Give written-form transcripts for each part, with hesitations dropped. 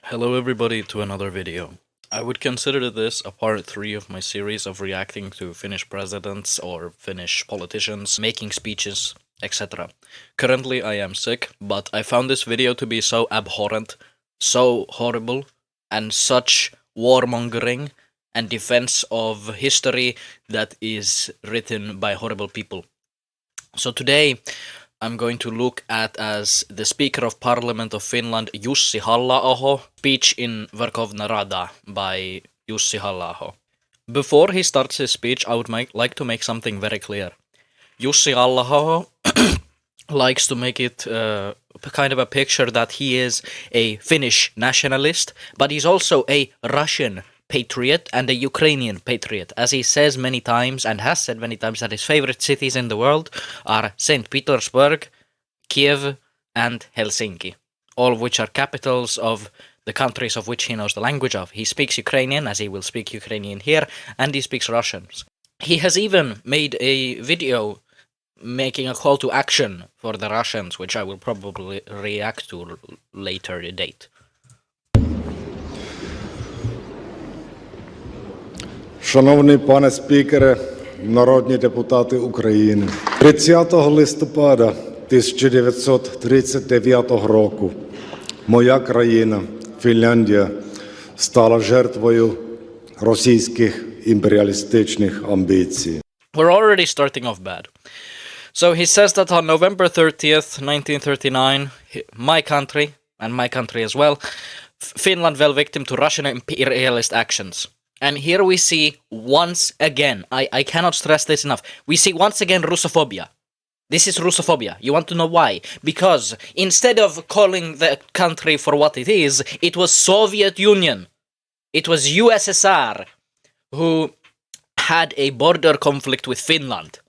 Hello everybody to another video. I would consider this a part 3 of my series of reacting to Finnish presidents or Finnish politicians making speeches, etc. Currently I am sick, but I found this video to be so abhorrent, so horrible, and such warmongering and defense of history that is written by horrible people. So today I'm going to look at as the Speaker of Parliament of Finland, Jussi Halla-aho, speech in Verkhovna Rada by Jussi Halla-aho. Before he starts his speech, I would like to make something very clear. Jussi Halla-aho likes to make it kind of a picture that he is a Finnish nationalist, but he's also a Russian patriot and a Ukrainian patriot, as he says many times and has said many times that his favorite cities in the world are St. Petersburg, Kiev, and Helsinki, all of which are capitals of the countries of which he knows the language of. He speaks Ukrainian, as he will speak Ukrainian here, and he speaks Russian. He has even made a video making a call to action for the Russians, which I will probably react to later date. Шановний пане спікере, народні депутати України, 30 листопада 1939 року моя країна, Фінляндія, стала жертвою російських імперіалістичних амбіцій. We're already starting off bad. So he says that on November 30th, 1939, my country, and my country as well, Finland fell victim to Russian imperialist actions. And here we see once again, I cannot stress this enough, we see once again Russophobia. This is Russophobia. You want to know why? Because instead of calling the country for what it is, it was Soviet Union. It was USSR who had a border conflict with Finland.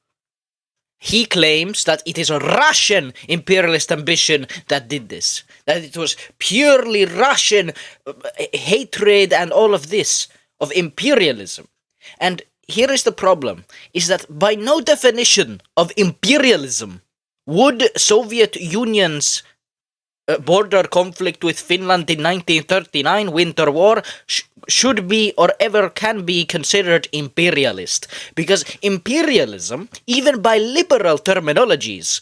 He claims that it is a Russian imperialist ambition that did this. That it was purely Russian hatred and all of this, of imperialism. And here is the problem, is that by no definition of imperialism would Soviet Union's border conflict with Finland in 1939, Winter War, should be or ever can be considered imperialist. Because imperialism, even by liberal terminologies,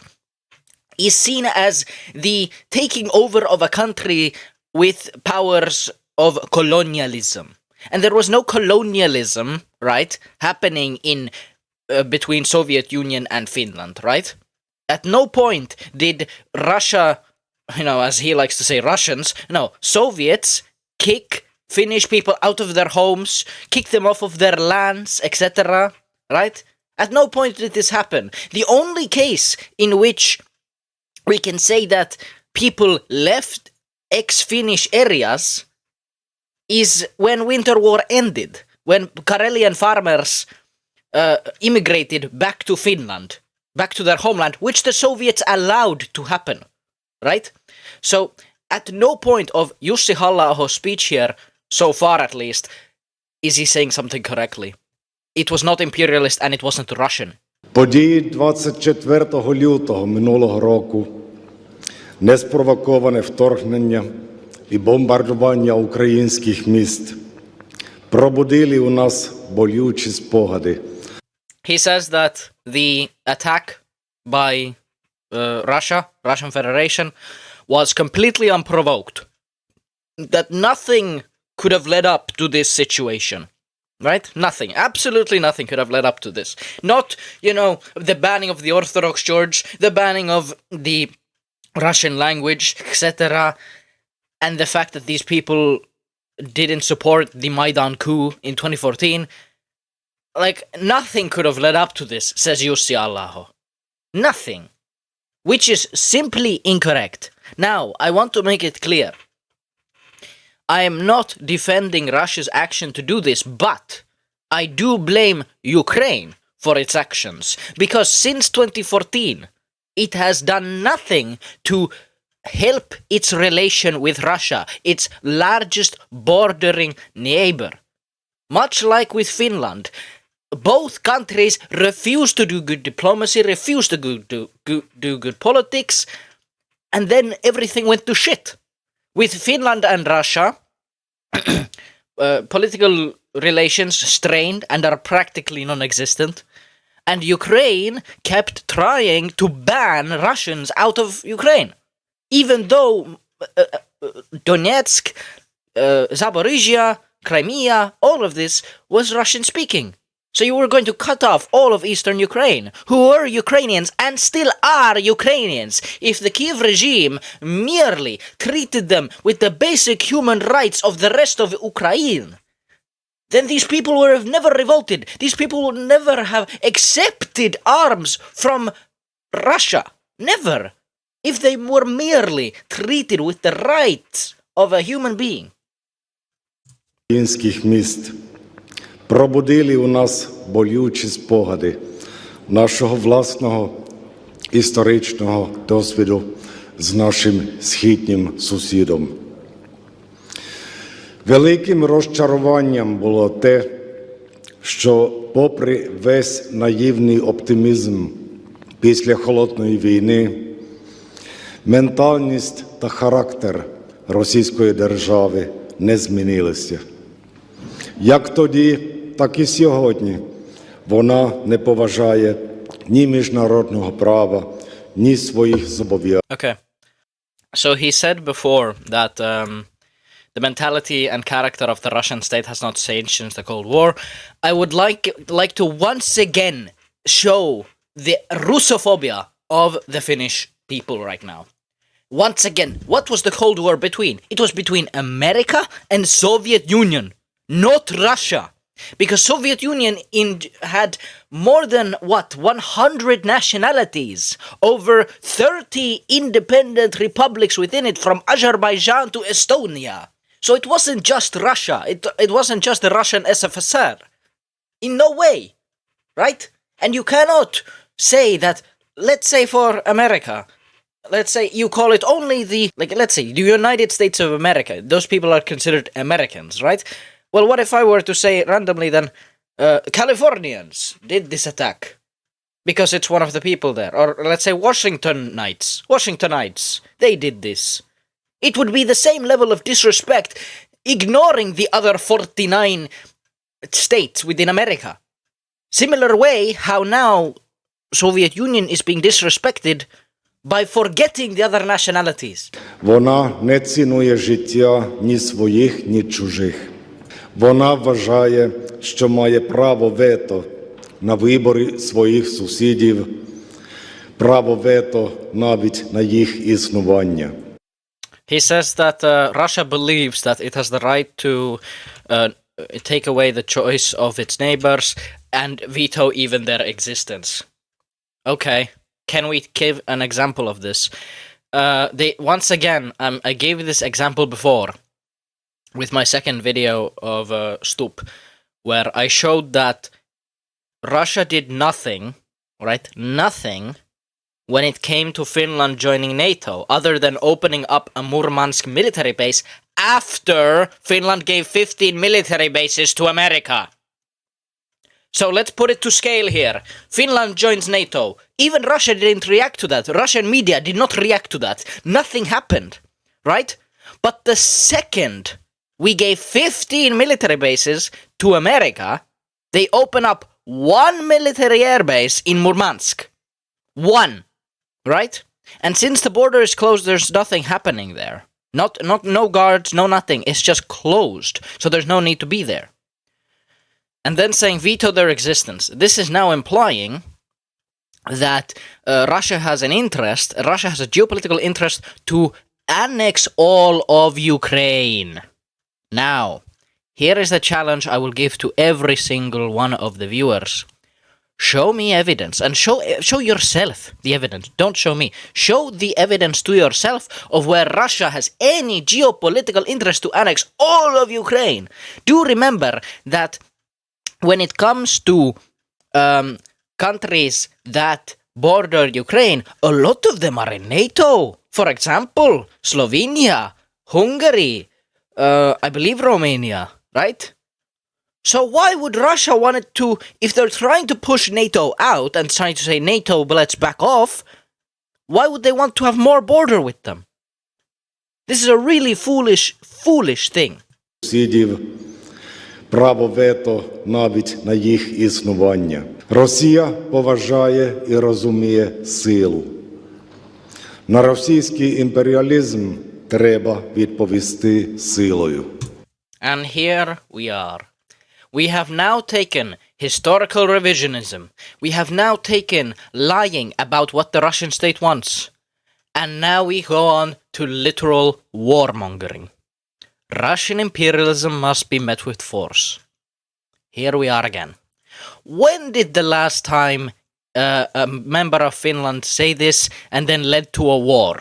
is seen as the taking over of a country with powers of colonialism. And there was no colonialism, right, happening in between Soviet Union and Finland, right? At no point did Russia, as he likes to say, Russians, no, Soviets kick Finnish people out of their homes, kick them off of their lands, etc., right? At no point did this happen. The only case in which we can say that people left ex-Finnish areas is when Winter War ended, when Karelian farmers immigrated back to Finland, back to their homeland, which the Soviets allowed to happen, right? So, at no point of Jussi Halla-aho's speech here, so far at least, is he saying something correctly. It was not imperialist and it wasn't Russian. Події 24 лютого минулого року, неспровоковане вторгнення і бомбардування українських міст пробудили у нас болючі спогади. He says that the attack by Russian Federation, was completely unprovoked. That nothing could have led up to this situation. Right? Nothing. Absolutely nothing could have led up to this. Not, the banning of the Orthodox Church, the banning of the Russian language, etc., and the fact that these people didn't support the Maidan coup in 2014, nothing could have led up to this, says Jussi Halla-aho. Nothing. Which is simply incorrect. Now, I want to make it clear. I am not defending Russia's action to do this, but I do blame Ukraine for its actions. Because since 2014, it has done nothing to help its relation with Russia, its largest bordering neighbor. Much like with Finland, both countries refuse to do good diplomacy, refuse to do good politics, and then everything went to shit. With Finland and Russia, political relations strained and are practically non-existent. And Ukraine kept trying to ban Russians out of Ukraine, even though Donetsk, Zaporizhia, Crimea, all of this was Russian-speaking. So you were going to cut off all of eastern Ukraine, who were Ukrainians and still are Ukrainians, if the Kiev regime merely treated them with the basic human rights of the rest of Ukraine. Then these people would have never revolted. These people would never have accepted arms from Russia. Never. If they were merely treated with the rights of a human being. Українських міст пробудили у нас болючі спогади нашого власного історичного досвіду з нашим східнім сусідом. Великим розчаруванням було те, що попри весь наївний оптимізм після Холодної війни, ментальність та характер Російської держави не змінилися. Як тоді, так і сьогодні вона не поважає ні міжнародного права, ні своїх зобов'язань. Okay. So he said before that the mentality and character of the Russian state has not changed since the Cold War. I would like to once again show the Russophobia of the Finnish people right now. Once again, what was the Cold War between? It was between America and Soviet Union, not Russia. Because Soviet Union had more than, 100 nationalities, over 30 independent republics within it, from Azerbaijan to Estonia. So it wasn't just Russia, it wasn't just the Russian SFSR. In no way, right? And you cannot say that, let's say for America, let's say you call it only let's say the United States of America, those people are considered Americans, right? Well, what if I were to say randomly then, Californians did this attack because it's one of the people there? Or let's say Washingtonites, they did this. It would be the same level of disrespect, ignoring the other 49 states within America. Similar way how now Soviet Union is being disrespected by forgetting the other nationalities. Вона не цінує життя ні своїх, ні чужих. Вона вважає, що має право вето на вибори своїх сусідів, право вето навіть на їх існування. He says that Russia believes that it has the right to take away the choice of its neighbors and veto even their existence. Okay, can we give an example of this? Once again, I gave this example before with my second video of Stup, where I showed that Russia did nothing, right? Nothing when it came to Finland joining NATO, other than opening up a Murmansk military base after Finland gave 15 military bases to America. So let's put it to scale here. Finland joins NATO. Even Russia didn't react to that. Russian media did not react to that. Nothing happened, right? But the second we gave 15 military bases to America, they open up one military airbase in Murmansk. One. Right? And since the border is closed, there's nothing happening there. No guards, no nothing. It's just closed. So there's no need to be there. And then saying veto their existence. This is now implying that Russia has a geopolitical interest to annex all of Ukraine. Now, here is the challenge I will give to every single one of the viewers. Show me evidence, and show yourself the evidence. Don't show me. Show the evidence to yourself of where Russia has any geopolitical interest to annex all of Ukraine. Do remember that when it comes to countries that border Ukraine, a lot of them are in NATO. For example, Slovenia, Hungary, I believe Romania, right? So why would Russia want it to, if they're trying to push NATO out and trying to say, NATO, let's back off, why would they want to have more border with them? This is a really foolish thing. субсидій, право вето навіть на їх існування. Росія поважає і розуміє силу. На російський імперіалізм треба відповісти силою. And here we are. We have now taken historical revisionism. We have now taken lying about what the Russian state wants. And now we go on to literal warmongering. Russian imperialism must be met with force. Here we are again. When did the last time a member of Finland say this and then led to a war?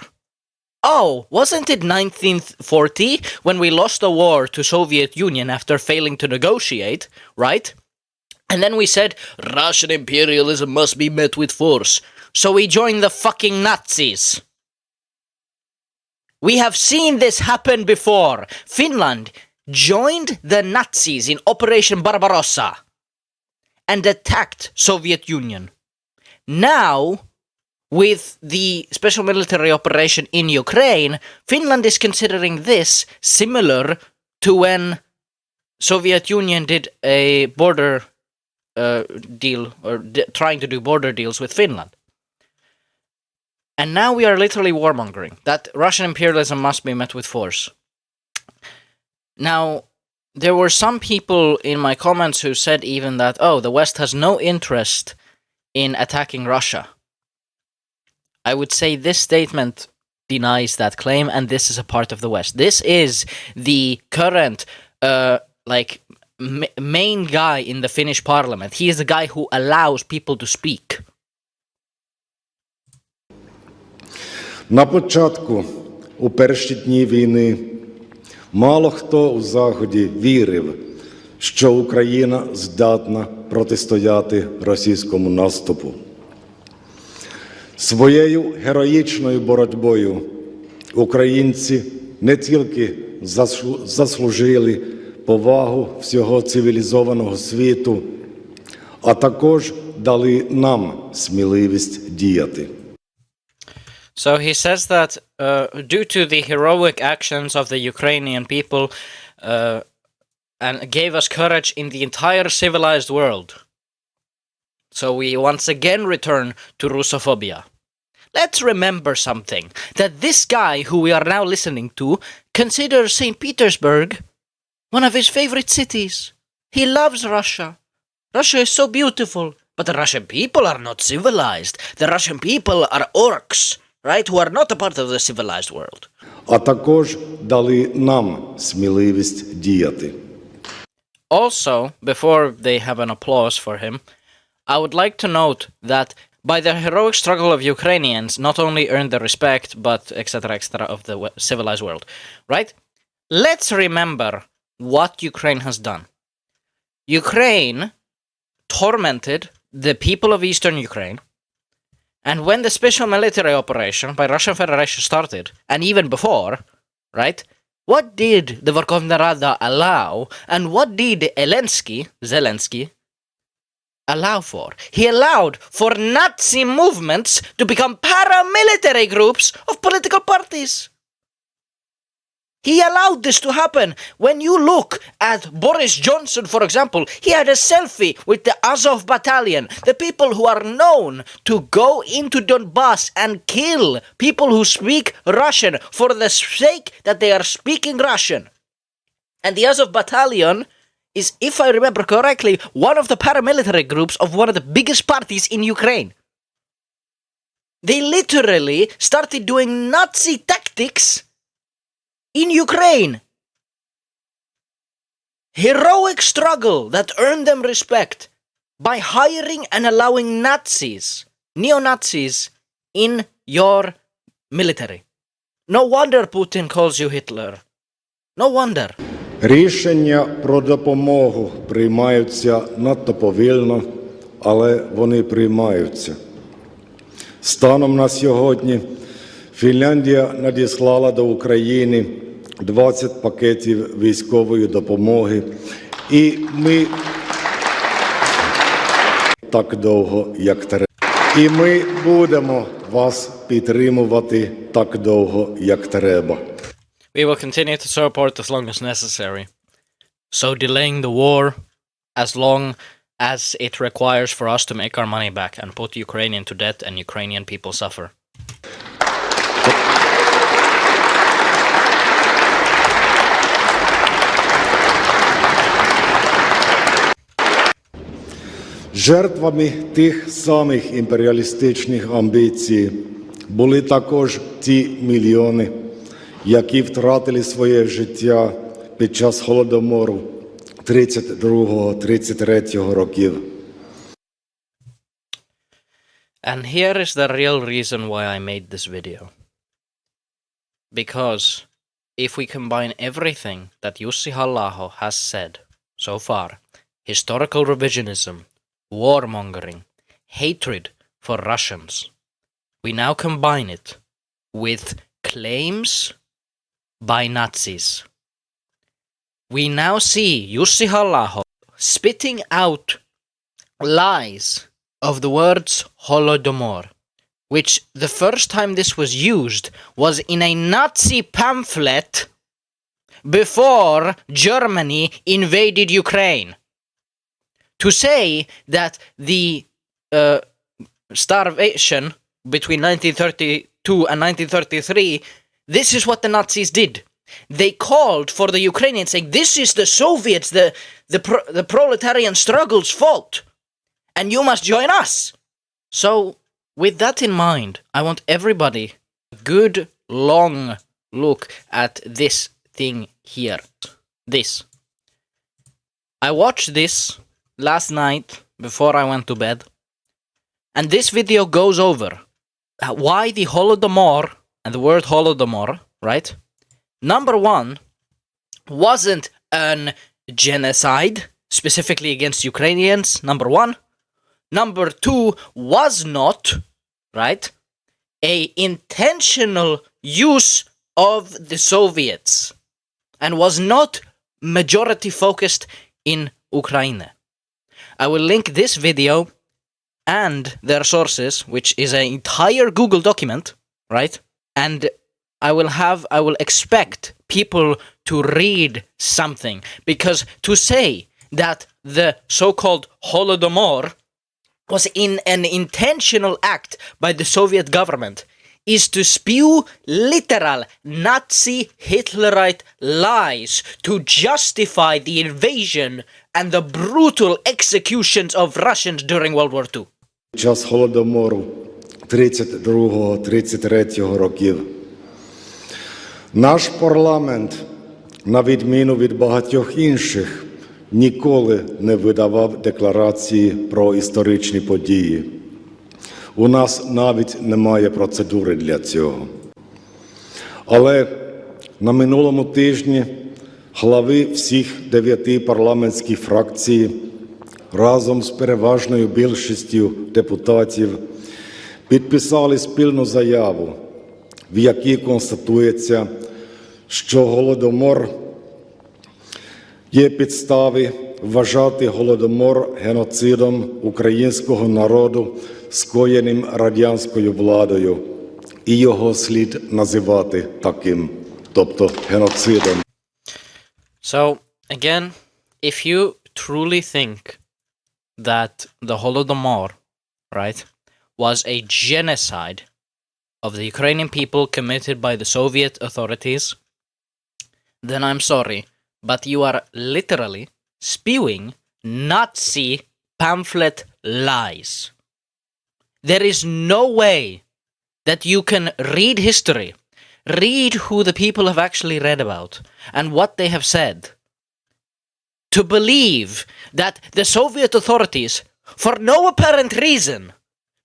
Oh, wasn't it 1940 when we lost a war to Soviet Union after failing to negotiate, right? And then we said, Russian imperialism must be met with force. So we joined the fucking Nazis. We have seen this happen before. Finland joined the Nazis in Operation Barbarossa and attacked Soviet Union. Now, with the special military operation in Ukraine, Finland is considering this similar to when Soviet Union did a border deal, or trying to do border deals with Finland. And now we are literally warmongering, that Russian imperialism must be met with force. Now, there were some people in my comments who said even that, oh, the West has no interest in attacking Russia. I would say this statement denies that claim, and this is a part of the West. This is the current, main guy in the Finnish Parliament. He is the guy who allows people to speak. На початку, у перші дні війни, мало хто у Заході вірив, що Україна здатна протистояти російському наступу. Своєю героїчною боротьбою українці не тільки заслужили повагу всього цивілізованого світу, а також дали нам сміливість діяти. So he says that due to the heroic actions of the Ukrainian people and gave us courage in the entire civilized world. So we once again return to Russophobia. Let's remember something, that this guy who we are now listening to considers St. Petersburg one of his favorite cities. He loves Russia. Russia is so beautiful, but the Russian people are not civilized. The Russian people are orcs, right, who are not a part of the civilized world. А також дали нам сміливість діяти. Also, before they have an applause for him, I would like to note that by the heroic struggle of Ukrainians, not only earned the respect, but etc., of the civilized world, right? Let's remember what Ukraine has done. Ukraine tormented the people of eastern Ukraine, and when the special military operation by Russian Federation started, and even before, right? What did the Verkhovna Rada allow, and what did Zelensky, allow for? He allowed for Nazi movements to become paramilitary groups of political parties. He allowed this to happen. When you look at Boris Johnson, for example, he had a selfie with the Azov battalion, the people who are known to go into Donbass and kill people who speak Russian for the sake that they are speaking Russian. And the Azov battalion is, if I remember correctly, one of the paramilitary groups of one of the biggest parties in Ukraine. They literally started doing Nazi tactics in Ukraine. Heroic struggle that earned them respect by hiring and allowing Nazis, neo-Nazis, in your military. No wonder Putin calls you Hitler. No wonder. Рішення про допомогу приймаються надто повільно, але вони приймаються. Станом на сьогодні Фінляндія надіслала до України 20 пакетів військової допомоги, і ми так довго, як треба. І ми будемо вас підтримувати так довго, як треба. We will continue to support as long as necessary. So delaying the war as long as it requires for us to make our money back and put Ukraine into debt and Ukrainian people suffer. Жертвами тих самих імперіалістичних амбіцій були також ті мільйони, які втратили своє життя під час Голодомору 32-33 років. And here is the real reason why I made this video. Because if we combine everything that Jussi Halla-aho has said so far, historical revisionism, warmongering, hatred for Russians, we now combine it with claims by Nazis. We now see Jussi Halla-aho spitting out lies of the words Holodomor, which the first time this was used was in a Nazi pamphlet before Germany invaded Ukraine. To say that the starvation between 1932 and 1933, this is what the Nazis did. They called for the Ukrainians, saying, this is the Soviets, the proletarian struggle's fault, and you must join us. So, with that in mind, I want everybody a good, long look at this thing here. This. I watched this last night before I went to bed, and this video goes over why the Holodomor, and the word Holodomor, right? Number one, wasn't an genocide, specifically against Ukrainians, number one. Number two, was not, right, a intentional use of the Soviets, and was not majority focused in Ukraine. I will link this video and their sources, which is an entire Google document, right? And I will expect people to read something, because to say that the so-called Holodomor was in an intentional act by the Soviet government is to spew literal Nazi Hitlerite lies to justify the invasion and the brutal executions of Russians during World War II. Під час Голодомору 32-33 років наш парламент, на відміну від багатьох інших, ніколи не видавав декларації про історичні події. У нас навіть немає процедури для цього. Але на минулому тижні глави всіх 9 парламентських фракцій разом з переважною більшістю депутатів підписали спільну заяву, в якій констатується, що Голодомор є підстави вважати Голодомор геноцидом українського народу, скоєним радянською владою, і його слід називати таким, тобто геноцидом. So, again, if you truly think that the Holodomor, right, was a genocide of the Ukrainian people committed by the Soviet authorities, then I'm sorry, but you are literally spewing Nazi pamphlet lies. There is no way that you can read history, read who the people have actually read about, and what they have said, to believe that the Soviet authorities, for no apparent reason,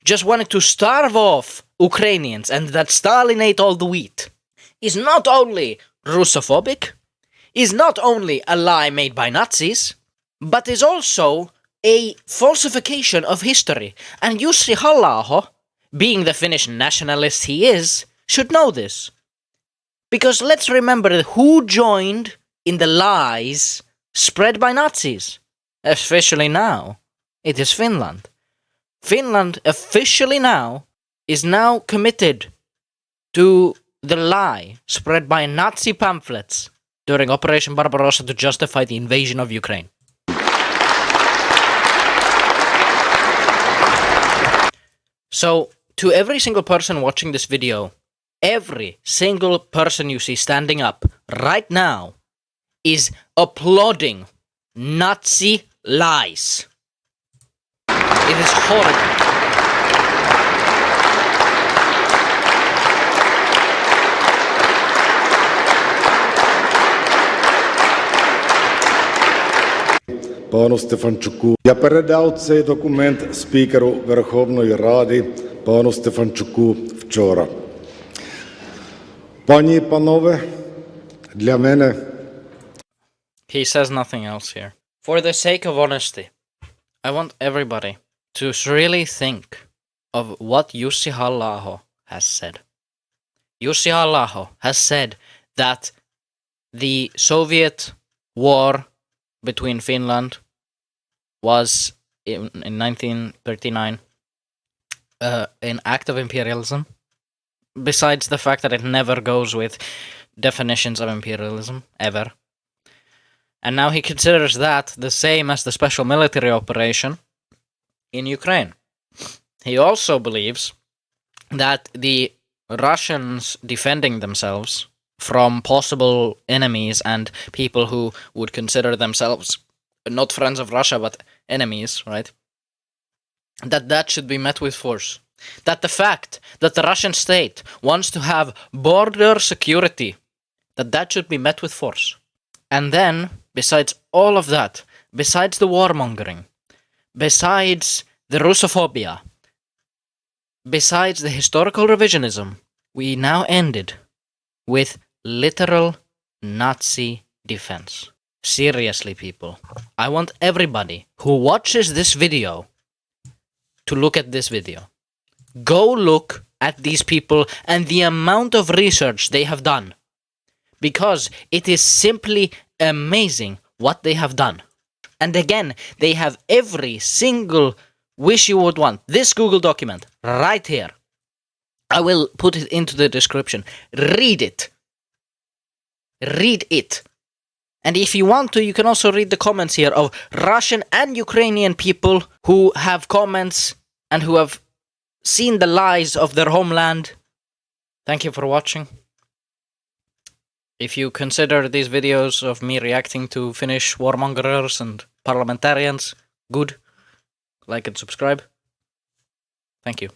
just wanted to starve off Ukrainians and that Stalin ate all the wheat, is not only Russophobic, is not only a lie made by Nazis, but is also a falsification of history. And Jussi Halla-aho, being the Finnish nationalist he is, should know this. Because let's remember who joined in the lies spread by Nazis. Officially now, it is Finland. Finland officially now is now committed to the lie spread by Nazi pamphlets during Operation Barbarossa to justify the invasion of Ukraine. So, to every single person watching this video, every single person you see standing up right now is applauding Nazi lies. It is horrible. Пану Стефанчуку. Я передав цей документ спікеру Верховної Ради, пану Стефанчуку, вчора. Пані і панове, для мене... He says nothing else here. For the sake of honesty, I want everybody to really think of what Jussi Halla-aho has said. Jussi Halla-aho has said that the Soviet war between Finland was, in 1939, an act of imperialism, besides the fact that it never goes with definitions of imperialism, ever. And now he considers that the same as the special military operation in Ukraine. He also believes that the Russians defending themselves from possible enemies and people who would consider themselves not friends of Russia but enemies, right? That should be met with force. That the fact that the Russian state wants to have border security, that should be met with force. And then, besides all of that, besides the warmongering, besides the Russophobia, besides the historical revisionism, we now ended with literal Nazi defense. Seriously, people, I want everybody who watches this video to look at this video. Go look at these people and the amount of research they have done, because it is simply amazing what they have done. And again, they have every single wish you would want. This Google document right here. I will put it into the description. Read it. Read it. And if you want to, you can also read the comments here of Russian and Ukrainian people who have comments and who have seen the lies of their homeland. Thank you for watching. If you consider these videos of me reacting to Finnish warmongers and parliamentarians good, like and subscribe. Thank you.